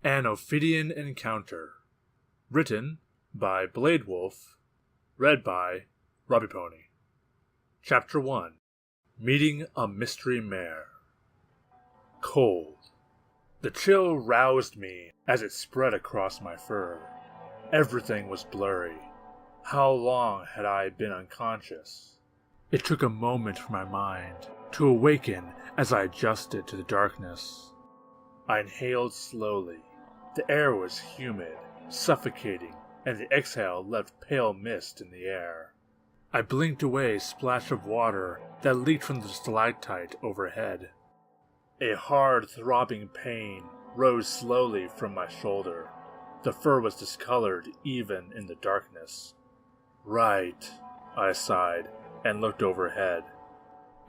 An Ophidian Encounter. Written by Bladewolf. Read by Robipony. Chapter 1. Meeting a Mystery Mare. Cold. The chill roused me as it spread across my fur. Everything was blurry. How long had I been unconscious? It took a moment for my mind to awaken as I adjusted to the darkness. I inhaled slowly. The air was humid, suffocating, and the exhale left pale mist in the air. I blinked away a splash of water that leaked from the stalactite overhead. A hard, throbbing pain rose slowly from my shoulder. The fur was discolored even in the darkness. Right, I sighed and looked overhead.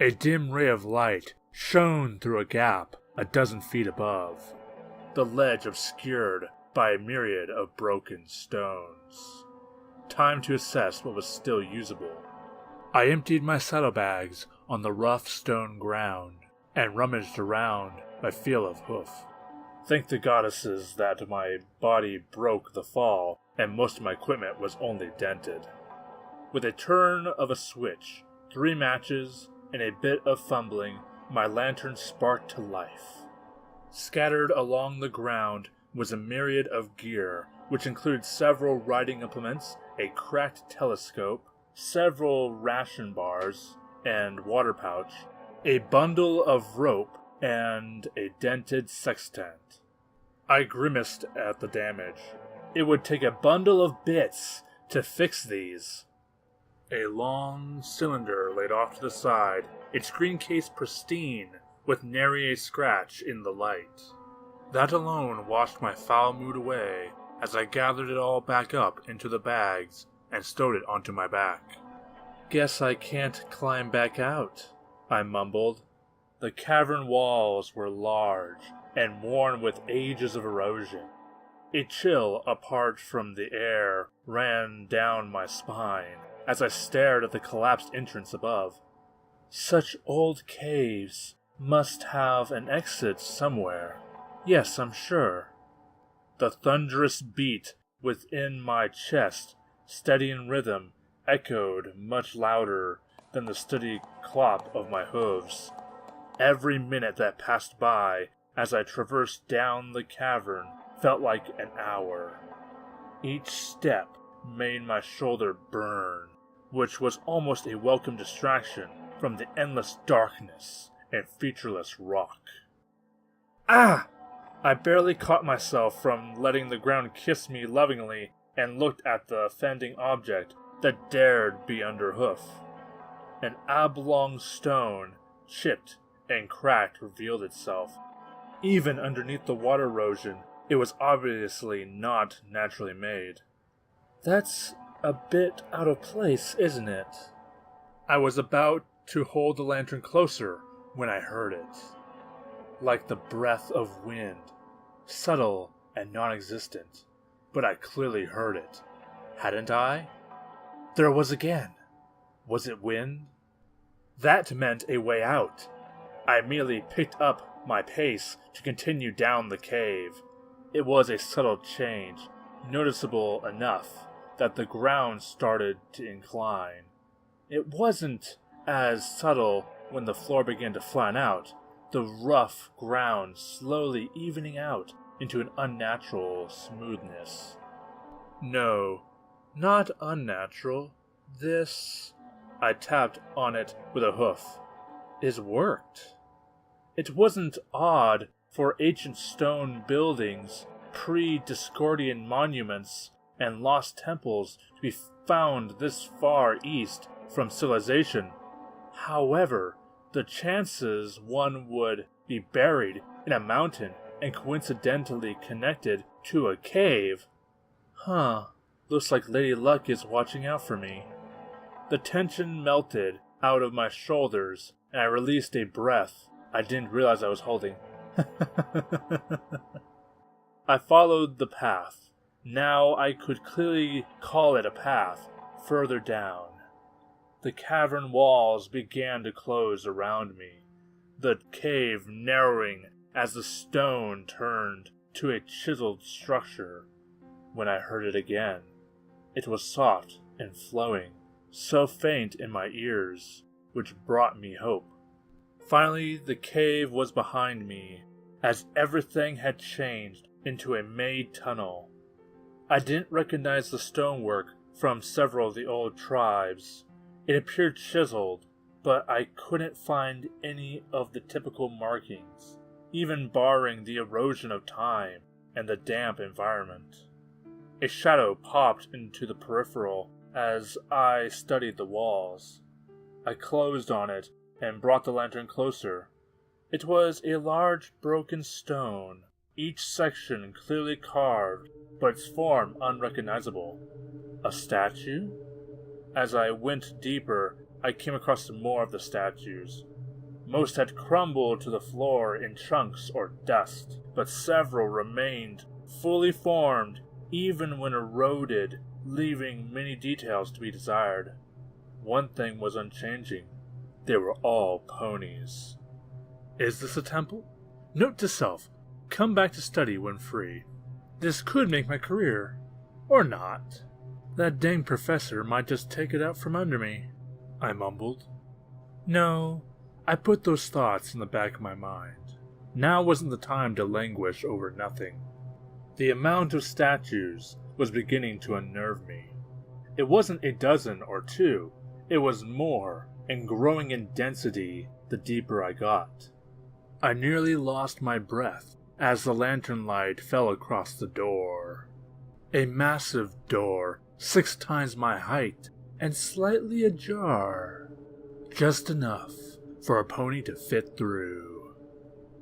A dim ray of light shone through a gap a dozen feet above, the ledge obscured by a myriad of broken stones. Time to assess what was still usable. I emptied my saddlebags on the rough stone ground and rummaged around my feel of hoof. Thank the goddesses that my body broke the fall and most of my equipment was only dented. With a turn of a switch, 3 matches, and a bit of fumbling, my lantern sparked to life. Scattered along the ground was a myriad of gear, which included several riding implements, a cracked telescope, several ration bars and water pouch, a bundle of rope, and a dented sextant. I grimaced at the damage. It would take a bundle of bits to fix these. A long cylinder laid off to the side, its screen case pristine, with nary a scratch in the light. That alone washed my foul mood away as I gathered it all back up into the bags and stowed it onto my back. Guess I can't climb back out, I mumbled. The cavern walls were large and worn with ages of erosion. A chill apart from the air ran down my spine as I stared at the collapsed entrance above. Such old caves must have an exit somewhere. Yes, I'm sure. The thunderous beat within my chest, steady in rhythm, echoed much louder than the steady clop of my hooves. Every minute that passed by as I traversed down the cavern felt like an hour. Each step made my shoulder burn, which was almost a welcome distraction from the endless darkness and featureless rock. Ah! I barely caught myself from letting the ground kiss me lovingly and looked at the offending object that dared be underhoof. An oblong stone, chipped and cracked, revealed itself. Even underneath the water erosion, it was obviously not naturally made. That's a bit out of place, isn't it? I was about to hold the lantern closer when I heard it. Like the breath of wind, subtle and non-existent, but I clearly heard it. Hadn't I? There it was again. Was it wind? That meant a way out. I immediately picked up my pace to continue down the cave. It was a subtle change, noticeable enough that the ground started to incline. It wasn't as subtle when the floor began to flatten out, the rough ground slowly evening out into an unnatural smoothness. No, not unnatural. This, I tapped on it with a hoof, is worked. It wasn't odd for ancient stone buildings, pre-Discordian monuments, and lost temples to be found this far east from civilization. However, the chances one would be buried in a mountain and coincidentally connected to a cave. Looks like Lady Luck is watching out for me. The tension melted out of my shoulders and I released a breath I didn't realize I was holding. I followed the path. Now I could clearly call it a path further down. The cavern walls began to close around me, the cave narrowing as the stone turned to a chiseled structure when I heard it again. It was soft and flowing, so faint in my ears, which brought me hope. Finally, the cave was behind me, as everything had changed into a made tunnel. I didn't recognize the stonework from several of the old tribes. It appeared chiseled, but I couldn't find any of the typical markings, even barring the erosion of time and the damp environment. A shadow popped into the peripheral as I studied the walls. I closed on it and brought the lantern closer. It was a large broken stone, each section clearly carved, but its form unrecognizable. A statue? As I went deeper, I came across more of the statues. Most had crumbled to the floor in chunks or dust, but several remained fully formed even when eroded, leaving many details to be desired. One thing was unchanging. They were all ponies. Is this a temple? Note to self, come back to study when free. This could make my career. Or not. That dang professor might just take it out from under me, I mumbled. No, I put those thoughts in the back of my mind. Now wasn't the time to languish over nothing. The amount of statues was beginning to unnerve me. It wasn't a dozen or two, it was more, and growing in density the deeper I got. I nearly lost my breath as the lantern light fell across the door. A massive door, 6 times my height, and slightly ajar. Just enough for a pony to fit through.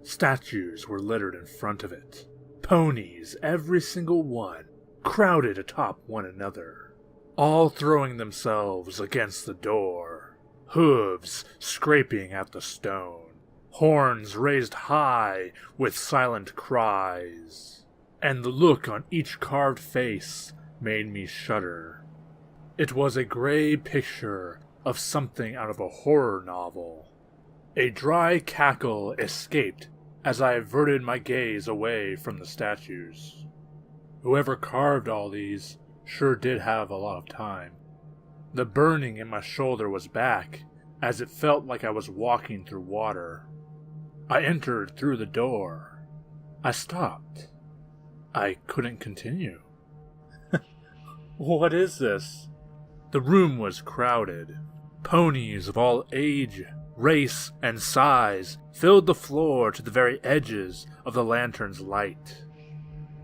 Statues were littered in front of it. Ponies, every single one, crowded atop one another, all throwing themselves against the door, hooves scraping at the stone, horns raised high with silent cries, and the look on each carved face made me shudder. It was a gray picture of something out of a horror novel. A dry cackle escaped as I averted my gaze away from the statues. Whoever carved all these sure did have a lot of time. The burning in my shoulder was back, as it felt like I was walking through water. I entered through the door. I stopped. I couldn't continue. What is this? The room was crowded. Ponies of all age, race, and size filled the floor to the very edges of the lantern's light.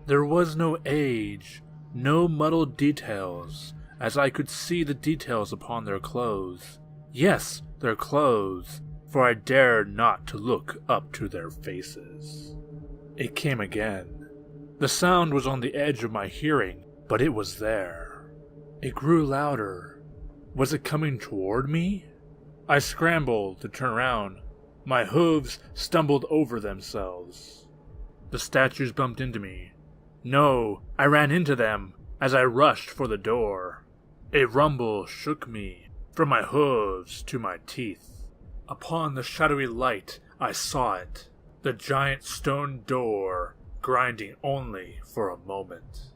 There was no age, no muddled details, as I could see the details upon their clothes. Yes, their clothes, for I dared not to look up to their faces. It came again. The sound was on the edge of my hearing, but it was there. It grew louder. Was it coming toward me? I scrambled to turn around. My hooves stumbled over themselves. The statues bumped into me. No, I ran into them as I rushed for the door. A rumble shook me from my hooves to my teeth. Upon the shadowy light, I saw it. The giant stone door, grinding only for a moment.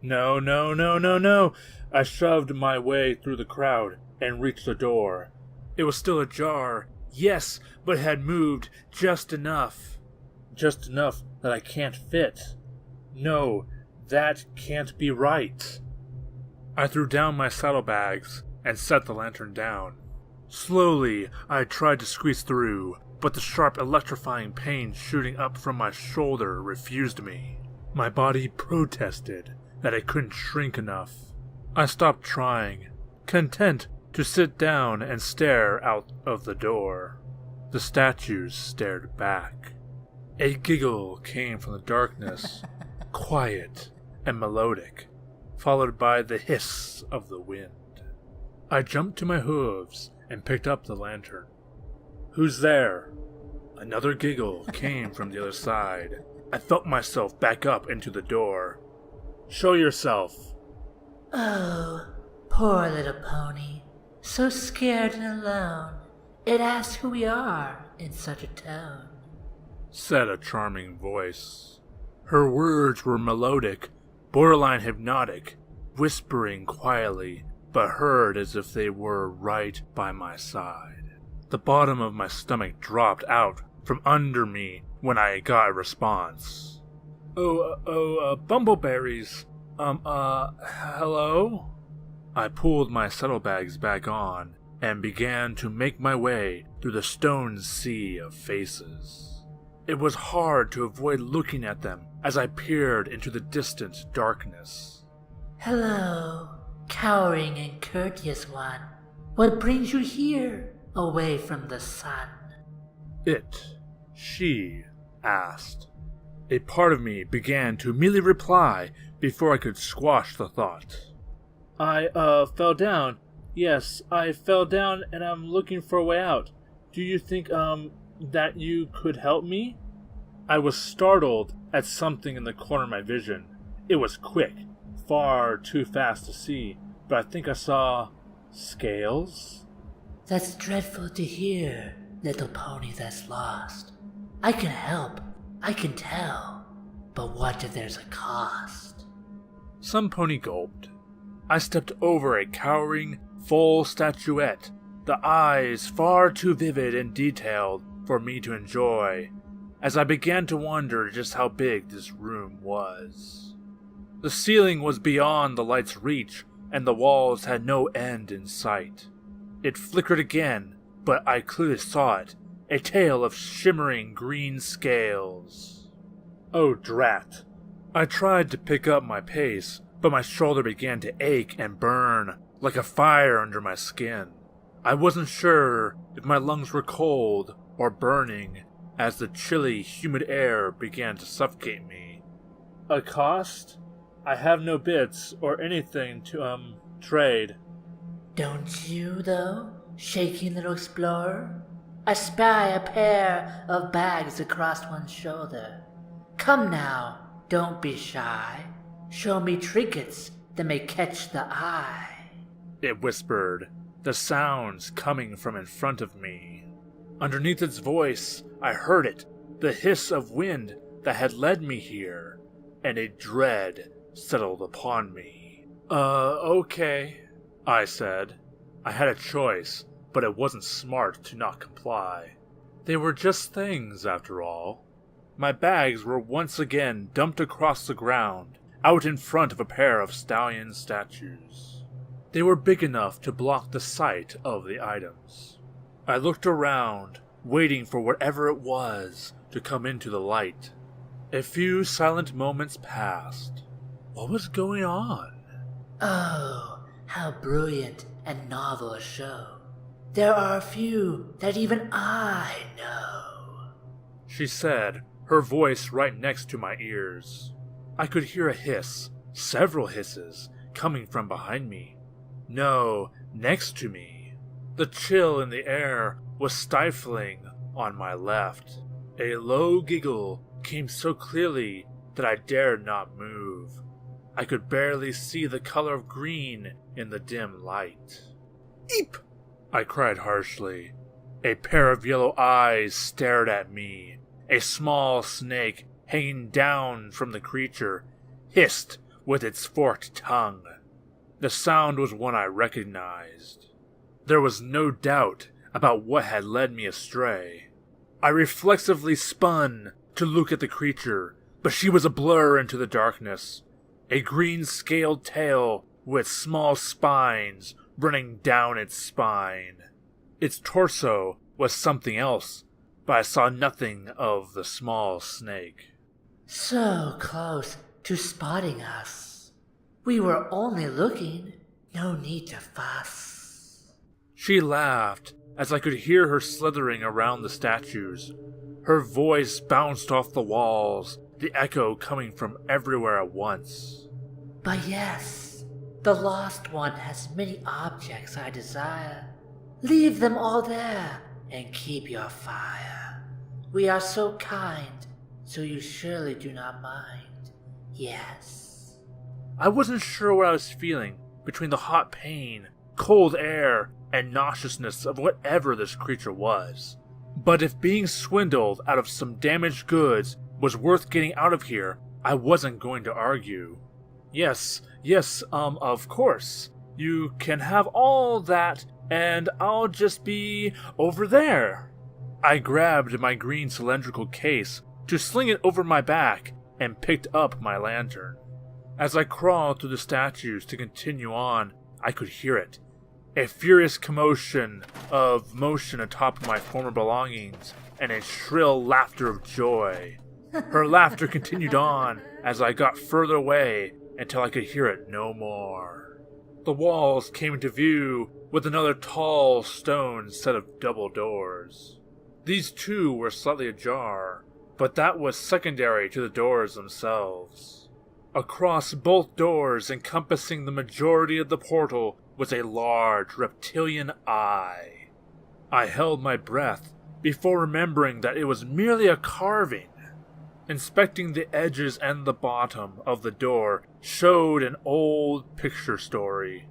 No, no, no, no, no! I shoved my way through the crowd and reached the door. It was still ajar, yes, but had moved just enough. Just enough that I can't fit. No, that can't be right. I threw down my saddlebags and set the lantern down. Slowly, I tried to squeeze through, but the sharp electrifying pain shooting up from my shoulder refused me. My body protested that it couldn't shrink enough. I stopped trying, content to sit down and stare out of the door. The statues stared back. A giggle came from the darkness, quiet and melodic, followed by the hiss of the wind. I jumped to my hooves and picked up the lantern. Who's there? Another giggle came from the other side. I felt myself back up into the door. Show yourself. Oh, poor little pony. So scared and alone. It asks who we are in such a tone, said a charming voice. Her words were melodic, borderline hypnotic, whispering quietly, but heard as if they were right by my side. The bottom of my stomach dropped out from under me when I got a response. Bumbleberries. Hello? I pulled my saddlebags back on and began to make my way through the stone sea of faces. It was hard to avoid looking at them as I peered into the distant darkness. Hello, cowering and courteous one. What brings you here, away from the sun? She asked. A part of me began to immediately reply before I could squash the thought. I fell down. Yes, I fell down and I'm looking for a way out. Do you think, that you could help me? I was startled at something in the corner of my vision. It was quick, far too fast to see, but I think I saw scales? That's dreadful to hear, little pony that's lost. I can help, I can tell, but what if there's a cost? Some pony gulped. I stepped over a cowering, full statuette, the eyes far too vivid and detailed for me to enjoy, as I began to wonder just how big this room was. The ceiling was beyond the light's reach, and the walls had no end in sight. It flickered again, but I clearly saw it, a tail of shimmering green scales. Oh, drat. I tried to pick up my pace, but my shoulder began to ache and burn like a fire under my skin. I wasn't sure if my lungs were cold or burning as the chilly, humid air began to suffocate me. A cost? I have no bits or anything to, trade. Don't you, though, shaky little explorer? I spy a pair of bags across one shoulder. Come now, don't be shy. Show me trinkets that may catch the eye. It whispered, the sounds coming from in front of me. Underneath its voice, I heard it, the hiss of wind that had led me here, and a dread settled upon me. Okay, I said. I had a choice, but it wasn't smart to not comply. They were just things, after all. My bags were once again dumped across the ground, out in front of a pair of stallion statues. They were big enough to block the sight of the items. I looked around, waiting for whatever it was to come into the light. A few silent moments passed. What was going on? Oh, how brilliant and novel a show. There are a few that even I know, she said, her voice right next to my ears. I could hear a hiss, several hisses, coming from behind me. No, next to me. The chill in the air was stifling on my left. A low giggle came so clearly that I dared not move. I could barely see the color of green in the dim light. Eep! I cried harshly. A pair of yellow eyes stared at me. A small snake, hanging down from the creature, hissed with its forked tongue. The sound was one I recognized. There was no doubt about what had led me astray. I reflexively spun to look at the creature, but she was a blur into the darkness. A green-scaled tail with small spines running down its spine. Its torso was something else, but I saw nothing of the small snake. So close to spotting us. We were only looking. No need to fuss. She laughed as I could hear her slithering around the statues. Her voice bounced off the walls, the echo coming from everywhere at once. But yes, the lost one has many objects I desire. Leave them all there and keep your fire. We are so kind, so you surely do not mind. Yes. I wasn't sure what I was feeling between the hot pain, cold air, and nauseousness of whatever this creature was. But if being swindled out of some damaged goods was worth getting out of here, I wasn't going to argue. Yes, of course. You can have all that, and I'll just be over there. I grabbed my green cylindrical case to sling it over my back and picked up my lantern. As I crawled through the statues to continue on, I could hear it. A furious commotion of motion atop my former belongings, and a shrill laughter of joy. Her laughter continued on as I got further away until I could hear it no more. The walls came into view with another tall stone set of double doors. These too were slightly ajar, but that was secondary to the doors themselves. Across both doors, encompassing the majority of the portal, was a large reptilian eye. I held my breath before remembering that it was merely a carving. Inspecting the edges and the bottom of the door showed an old picture story.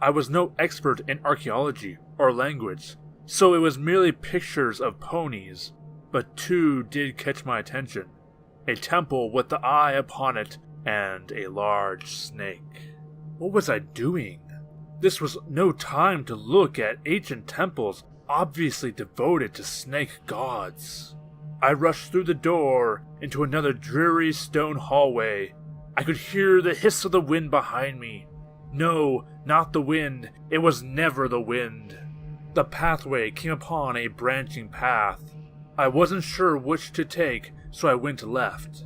I was no expert in archaeology or language, so it was merely pictures of ponies, but two did catch my attention. A temple with the eye upon it and a large snake. What was I doing? This was no time to look at ancient temples obviously devoted to snake gods. I rushed through the door into another dreary stone hallway. I could hear the hiss of the wind behind me. No, not the wind. It was never the wind. The pathway came upon a branching path. I wasn't sure which to take, so I went left.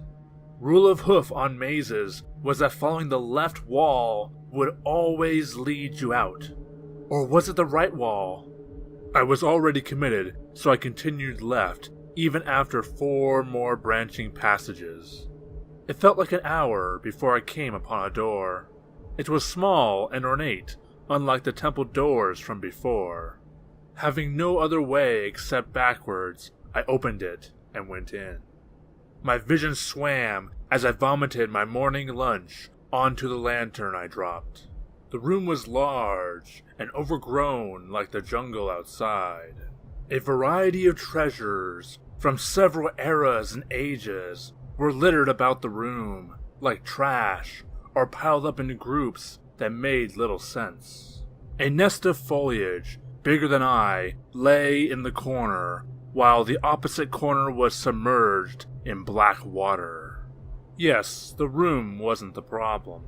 Rule of hoof on mazes was that following the left wall would always lead you out. Or was it the right wall? I was already committed, so I continued left, even after 4 more branching passages. It felt like an hour before I came upon a door. It was small and ornate, unlike the temple doors from before. Having no other way except backwards, I opened it and went in. My vision swam as I vomited my morning lunch onto the lantern I dropped. The room was large and overgrown like the jungle outside. A variety of treasures from several eras and ages were littered about the room, like trash, or piled up into groups that made little sense. A nest of foliage, bigger than I, lay in the corner, while the opposite corner was submerged in black water. Yes, the room wasn't the problem.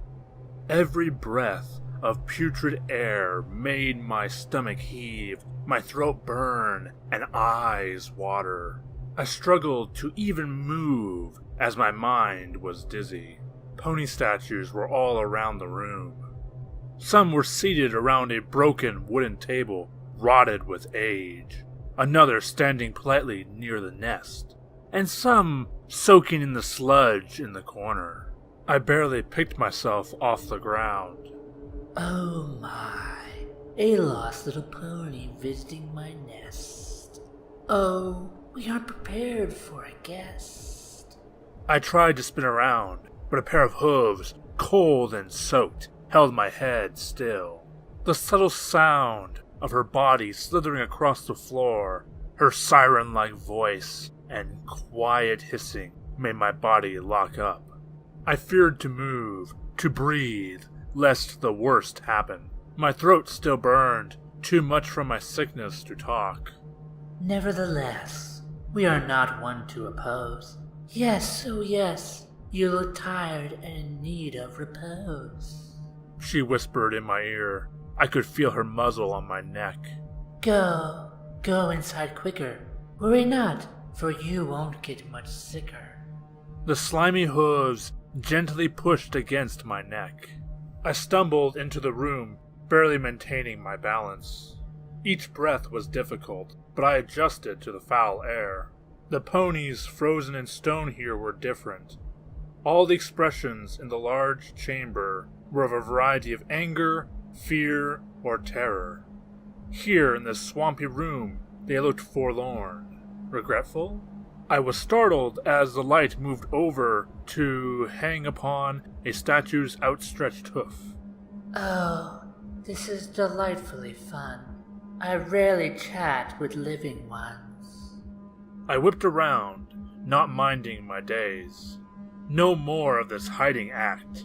Every breath of putrid air made my stomach heave, my throat burn, and eyes water. I struggled to even move as my mind was dizzy. Pony statues were all around the room. Some were seated around a broken wooden table, rotted with age. Another standing politely near the nest, and some soaking in the sludge in the corner. I barely picked myself off the ground. Oh my, a lost little pony visiting my nest. Oh, we aren't prepared for a guest. I tried to spin around, but a pair of hooves, cold and soaked, held my head still. The subtle sound of her body slithering across the floor, her siren-like voice, and quiet hissing made my body lock up. I feared to move, to breathe, lest the worst happen. My throat still burned, too much from my sickness to talk. Nevertheless, we are not one to oppose. Yes, oh yes, you look tired and in need of repose. She whispered in my ear. I could feel her muzzle on my neck. Go inside quicker. Worry not, for you won't get much sicker. The slimy hooves gently pushed against my neck. I stumbled into the room, barely maintaining my balance. Each breath was difficult, but I adjusted to the foul air. The ponies frozen in stone here were different. All the expressions in the large chamber were of a variety of anger, fear, or terror. Here in this swampy room, they looked forlorn. Regretful? I was startled as the light moved over to hang upon a statue's outstretched hoof. Oh, this is delightfully fun. I rarely chat with living ones. I whipped around, not minding my daze. No more of this hiding act.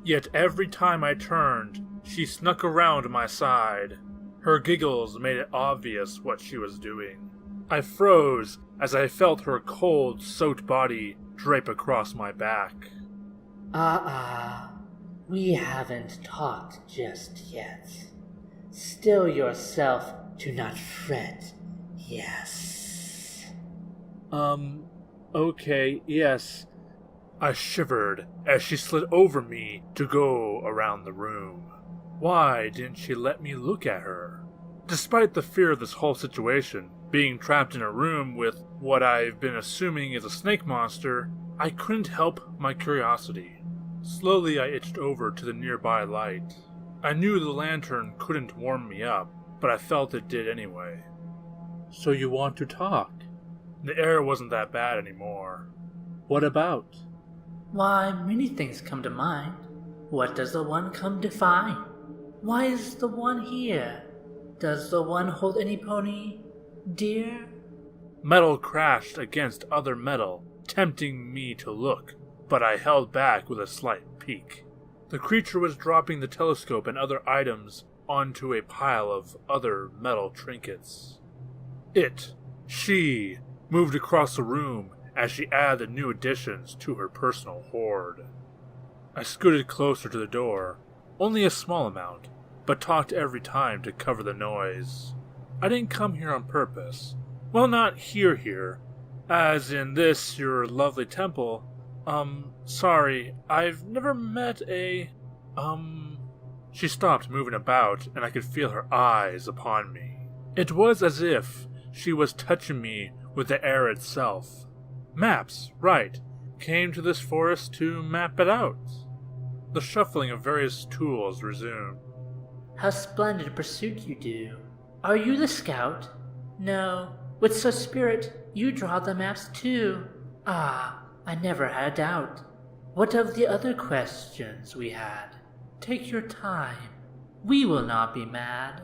Yet every time I turned, she snuck around my side. Her giggles made it obvious what she was doing. I froze as I felt her cold, soaked body drape across my back. We haven't talked just yet. Still yourself, do not fret, yes. Okay, yes. I shivered as she slid over me to go around the room. Why didn't she let me look at her? Despite the fear of this whole situation, being trapped in a room with what I've been assuming is a snake monster, I couldn't help my curiosity. Slowly I itched over to the nearby light. I knew the lantern couldn't warm me up, but I felt it did anyway. So you want to talk? The air wasn't that bad anymore. What about? Why, many things come to mind. What does the one come to find? Why is the one here? Does the one hold any pony dear? Metal crashed against other metal, tempting me to look, but I held back with a slight peek. The creature was dropping the telescope and other items onto a pile of other metal trinkets. She, moved across the room as she added new additions to her personal hoard. I scooted closer to the door, only a small amount, but talked every time to cover the noise. I didn't come here on purpose. Well, not here, as in this, your lovely temple. Sorry, I've never met a, She stopped moving about, and I could feel her eyes upon me. It was as if she was touching me with the air itself. Maps, right. Came to this forest to map it out. The shuffling of various tools resumed. How splendid a pursuit you do. Are you the scout? No, with such spirit, you draw the maps too. I never had a doubt. What of the other questions we had? Take your time. We will not be mad.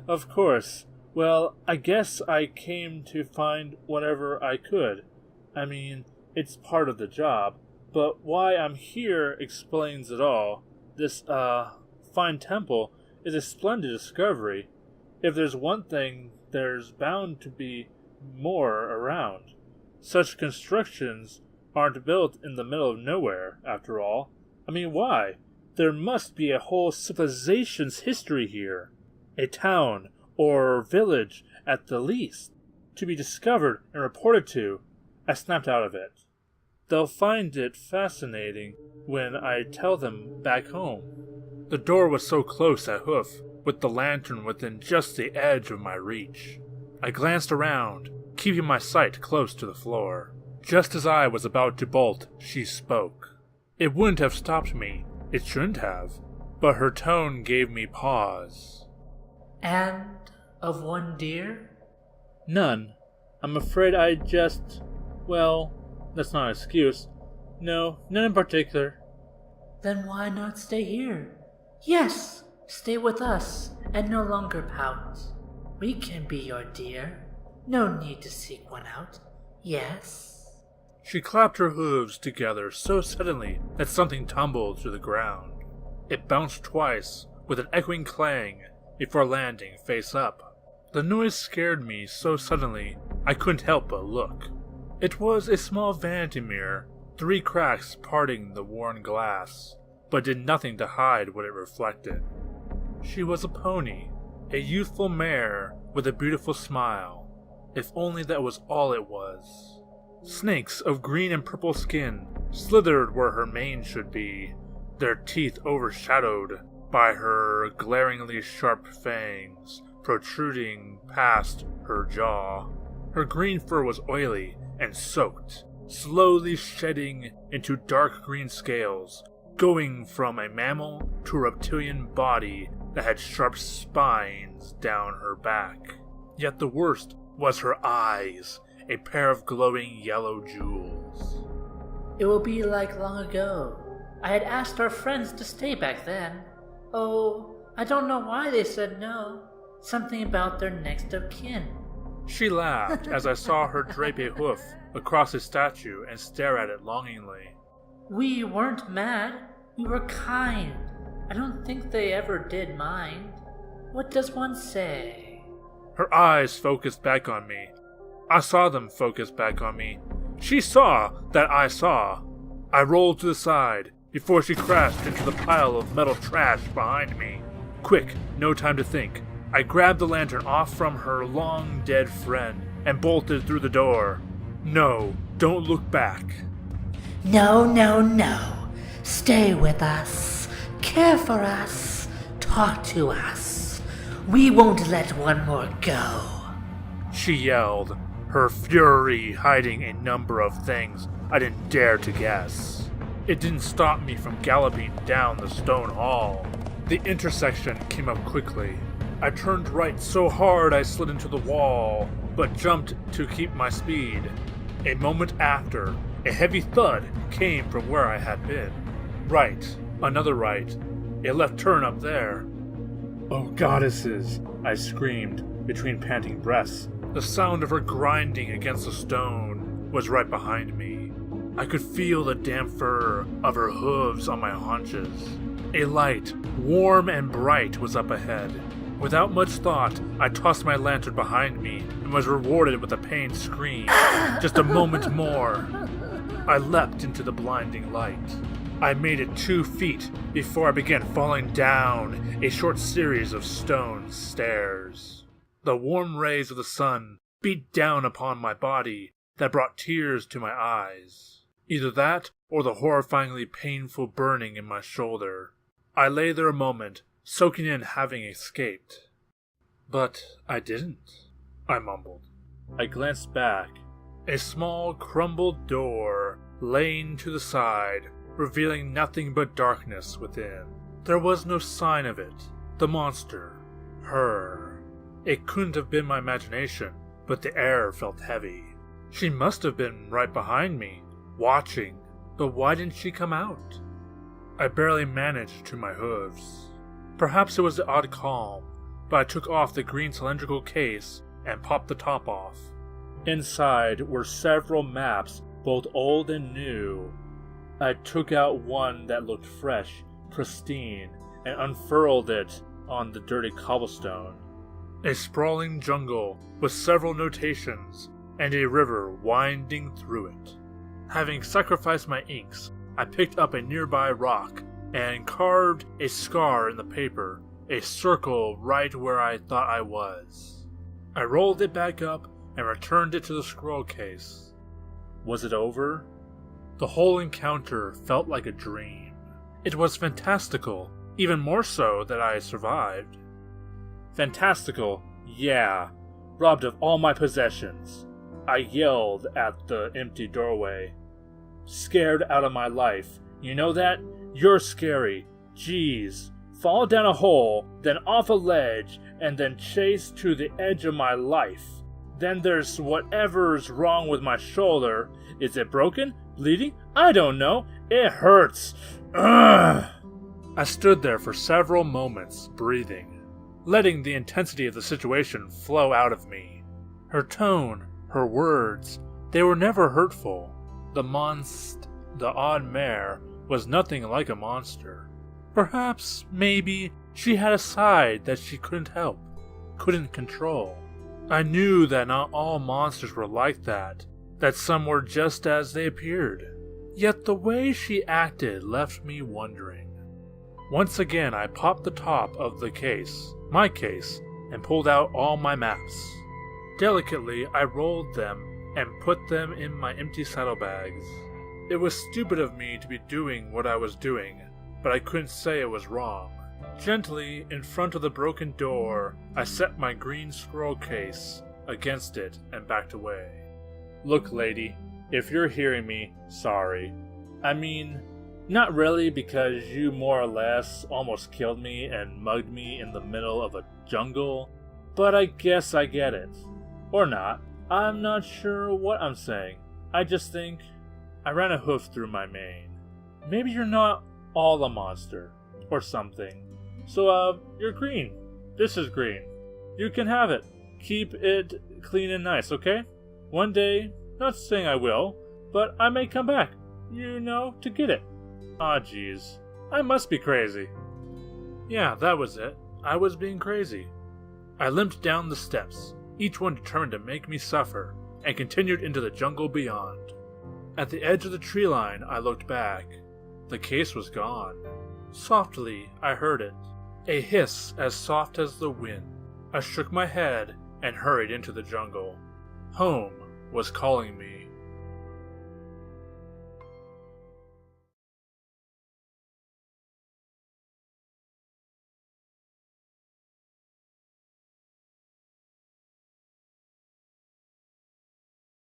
Of course. Well, I guess I came to find whatever I could. I mean, it's part of the job. But why I'm here explains it all. This, fine temple is a splendid discovery. If there's one thing, there's bound to be more around. Such constructions aren't built in the middle of nowhere, after all. I mean, why? There must be a whole civilization's history here. A town or village at the least, to be discovered and reported to. I snapped out of it. They'll find it fascinating when I tell them back home. The door was so close at hoof, with the lantern within just the edge of my reach. I glanced around, keeping my sight close to the floor. Just as I was about to bolt, she spoke. It wouldn't have stopped me, it shouldn't have, but her tone gave me pause. And of one deer? None. I'm afraid I just... well, that's not an excuse. No, none in particular. Then why not stay here? Yes, stay with us and no longer pout. We can be your deer. No need to seek one out. Yes? She clapped her hooves together so suddenly that something tumbled to the ground. It bounced twice with an echoing clang before landing face up. The noise scared me so suddenly I couldn't help but look. It was a small vanity mirror, 3 cracks parting the worn glass, but did nothing to hide what it reflected. She was a pony, a youthful mare with a beautiful smile. If only that was all it was. Snakes of green and purple skin slithered where her mane should be, their teeth overshadowed by her glaringly sharp fangs protruding past her jaw. Her green fur was oily and soaked, slowly shedding into dark green scales, going from a mammal to a reptilian body that had sharp spines down her back. Yet the worst was her eyes, a pair of glowing yellow jewels. It will be like long ago. I had asked our friends to stay back then. Oh, I don't know why they said no. Something about their next of kin. She laughed as I saw her drape a hoof across a statue and stare at it longingly. We weren't mad. We were kind. I don't think they ever did mind. What does one say? Her eyes focused back on me. I saw them focus back on me. She saw that I saw. I rolled to the side before she crashed into the pile of metal trash behind me. Quick, no time to think. I grabbed the lantern off from her long-dead friend and bolted through the door. No, don't look back. No, no, no. Stay with us. Care for us. Talk to us. We won't let one more go. She yelled, her fury hiding a number of things I didn't dare to guess. It didn't stop me from galloping down the stone hall. The intersection came up quickly. I turned right so hard I slid into the wall, but jumped to keep my speed. A moment after, a heavy thud came from where I had been. Right, another right, a left turn up there. Oh, goddesses, I screamed between panting breaths. The sound of her grinding against the stone was right behind me. I could feel the damp fur of her hooves on my haunches. A light, warm and bright, was up ahead. Without much thought, I tossed my lantern behind me and was rewarded with a pained scream. Just a moment more. I leapt into the blinding light. I made it 2 feet before I began falling down a short series of stone stairs. The warm rays of the sun beat down upon my body that brought tears to my eyes. Either that or the horrifyingly painful burning in my shoulder. I lay there a moment, soaking in having escaped. But I didn't, I mumbled. I glanced back. A small, crumbled door laying to the side, revealing nothing but darkness within. There was no sign of it. The monster. Her. It couldn't have been my imagination, but the air felt heavy. She must have been right behind me, watching, but why didn't she come out? I barely managed to my hooves. Perhaps it was the odd calm, but I took off the green cylindrical case and popped the top off. Inside were several maps, both old and new. I took out one that looked fresh, pristine, and unfurled it on the dirty cobblestone. A sprawling jungle with several notations and a river winding through it. Having sacrificed my inks, I picked up a nearby rock and carved a scar in the paper, a circle right where I thought I was. I rolled it back up and returned it to the scroll case. Was it over? The whole encounter felt like a dream. It was fantastical, even more so that I survived. Fantastical, yeah, robbed of all my possessions. I yelled at the empty doorway. Scared out of my life. You know that? You're scary. Jeez. Fall down a hole, then off a ledge, and then chase to the edge of my life. Then there's whatever's wrong with my shoulder. Is it broken? Bleeding? I don't know. It hurts. Ugh. I stood there for several moments, breathing, letting the intensity of the situation flow out of me. Her tone, her words, they were never hurtful. The odd mare, was nothing like a monster. Perhaps, maybe, she had a side that she couldn't help, couldn't control. I knew that not all monsters were like that some were just as they appeared. Yet the way she acted left me wondering. Once again I popped the top of the case, my case, and pulled out all my maps. Delicately I rolled them and put them in my empty saddlebags. It was stupid of me to be doing what I was doing, but I couldn't say it was wrong. Gently, in front of the broken door, I set my green scroll case against it and backed away. Look, lady, if you're hearing me, sorry. I mean, not really, because you more or less almost killed me and mugged me in the middle of a jungle, but I guess I get it. Or not. I'm not sure what I'm saying. I just think I ran a hoof through my mane. Maybe you're not all a monster, or something. So, you're green. This is green. You can have it. Keep it clean and nice, okay? One day, not saying I will, but I may come back, to get it. Aw, jeez. I must be crazy. Yeah, that was it. I was being crazy. I limped down the steps, each one determined to make me suffer, and continued into the jungle beyond. At the edge of the tree line, I looked back. The case was gone. Softly, I heard it, a hiss as soft as the wind. I shook my head and hurried into the jungle. Home was calling me.